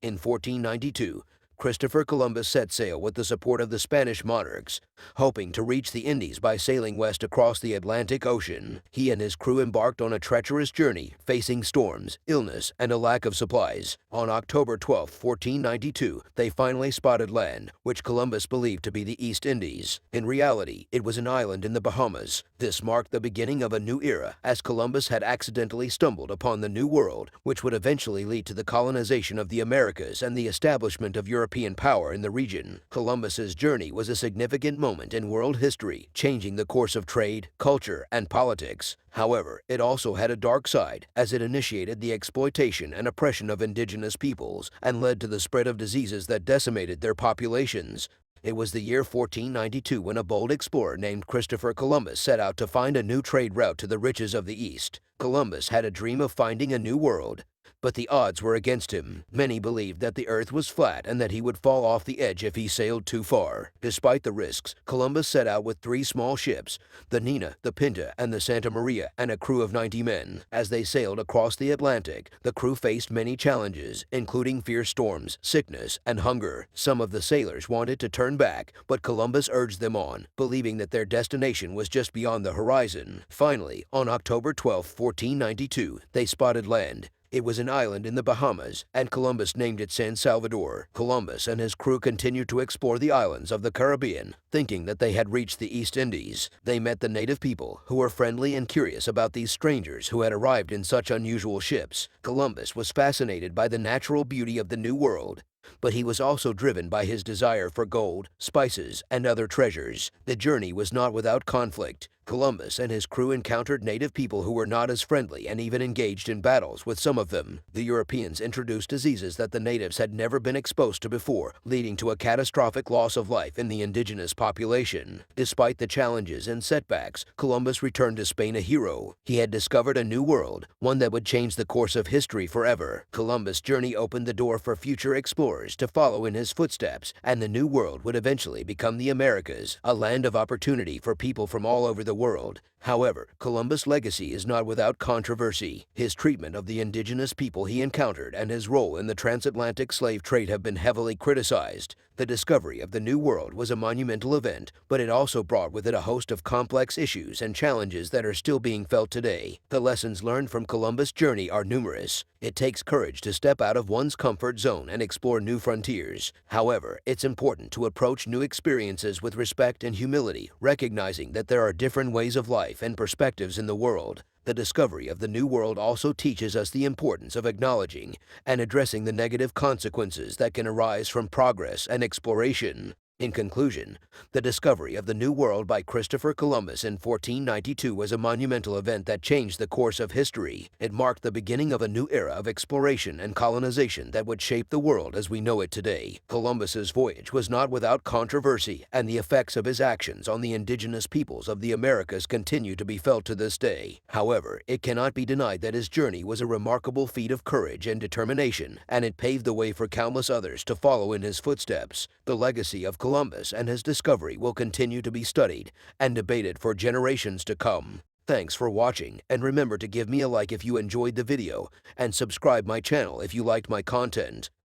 In 1492, Christopher Columbus set sail with the support of the Spanish monarchs, hoping to reach the Indies by sailing west across the Atlantic Ocean. He and his crew embarked on a treacherous journey, facing storms, illness, and a lack of supplies. On October 12, 1492, they finally spotted land, which Columbus believed to be the East Indies. In reality, it was an island in the Bahamas. This marked the beginning of a new era, as Columbus had accidentally stumbled upon the New World, which would eventually lead to the colonization of the Americas and the establishment of European power in the region. Columbus's journey was a significant moment in world history, changing the course of trade, culture, and politics. However, it also had a dark side, as it initiated the exploitation and oppression of indigenous peoples and led to the spread of diseases that decimated their populations. It was the year 1492 when a bold explorer named Christopher Columbus set out to find a new trade route to the riches of the East. Columbus had a dream of finding a new world, but the odds were against him. Many believed that the earth was flat and that he would fall off the edge if he sailed too far. Despite the risks, Columbus set out with three small ships, the Nina, the Pinta, and the Santa Maria, and a crew of 90 men. As they sailed across the Atlantic, the crew faced many challenges, including fierce storms, sickness, and hunger. Some of the sailors wanted to turn back, but Columbus urged them on, believing that their destination was just beyond the horizon. Finally, on October 12, 1492, they spotted land. It was an island in the Bahamas, and Columbus named it San Salvador. Columbus and his crew continued to explore the islands of the Caribbean, thinking that they had reached the East Indies. They met the native people, who were friendly and curious about these strangers who had arrived in such unusual ships. Columbus was fascinated by the natural beauty of the New World, but he was also driven by his desire for gold, spices, and other treasures. The journey was not without conflict. Columbus and his crew encountered native people who were not as friendly and even engaged in battles with some of them. The Europeans introduced diseases that the natives had never been exposed to before, leading to a catastrophic loss of life in the indigenous population. Despite the challenges and setbacks, Columbus returned to Spain a hero. He had discovered a new world, one that would change the course of history forever. Columbus' journey opened the door for future explorers to follow in his footsteps, and the new world would eventually become the Americas, a land of opportunity for people from all over the world. However, Columbus' legacy is not without controversy. His treatment of the indigenous people he encountered and his role in the transatlantic slave trade have been heavily criticized. The discovery of the New World was a monumental event, but it also brought with it a host of complex issues and challenges that are still being felt today. The lessons learned from Columbus' journey are numerous. It takes courage to step out of one's comfort zone and explore new frontiers. However, it's important to approach new experiences with respect and humility, recognizing that there are different ways of life and perspectives in the world. The discovery of the New World also teaches us the importance of acknowledging and addressing the negative consequences that can arise from progress and exploration. In conclusion, the discovery of the New World by Christopher Columbus in 1492 was a monumental event that changed the course of history. It marked the beginning of a new era of exploration and colonization that would shape the world as we know it today. Columbus's voyage was not without controversy, and the effects of his actions on the indigenous peoples of the Americas continue to be felt to this day. However, it cannot be denied that his journey was a remarkable feat of courage and determination, and it paved the way for countless others to follow in his footsteps. The legacy of Columbus and his discovery will continue to be studied and debated for generations to come. Thanks for watching, and remember to give me a like if you enjoyed the video, and subscribe my channel if you liked my content.